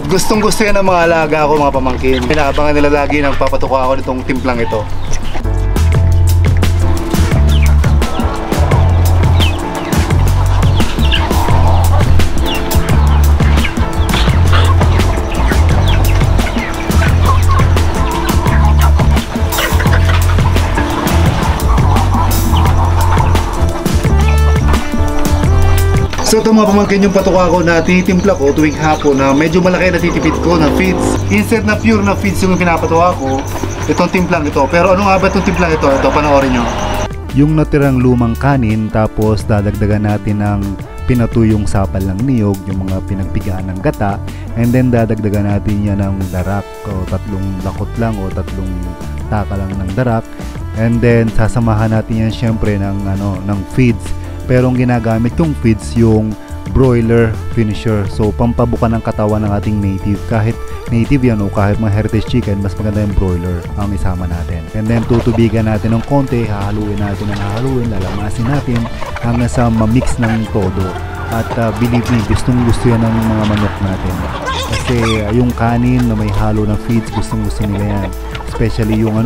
At gustong gusto yan ng mga alaga ko, mga pamangkin. Pinaabangan nila lagi nang papatuka ako nitong timplang ito. So ito mga pamangkin yung patuka ko na tinitimpla ko tuwing hapon na medyo malaki na titipid ko na feeds. Instead na pure na feeds yung pinapatuka ko, itong timplang ito. Pero ano nga ba itong timplang ito? Ito, panoorin nyo. Yung natirang lumang kanin, tapos dadagdagan natin ng pinatuyong sapal ng niyog, yung mga pinagpigaan ng gata, and then dadagdagan natin yan ng darak o tatlong lakot lang o tatlong taka lang ng darak, and then sasamahan natin yan syempre ng feeds. Pero ang ginagamit kong feeds yung broiler finisher. So pampabuka ng katawan ng ating native. Kahit native yan o kahit mga heritage chicken, mas maganda yung broiler ang isama natin. And then tutubigan natin ng konti, hahaluin natin ng hahaluin, lalamasin natin hanggang sa ma-mix ng todo. At believe me, gustong gusto yan ng mga manok natin. Kasi yung kanin na may halo ng feeds, gustong gusto nila yan. Especially yung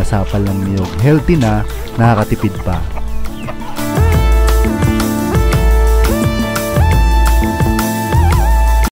sapal ng niyog. Healthy na, nakakatipid pa.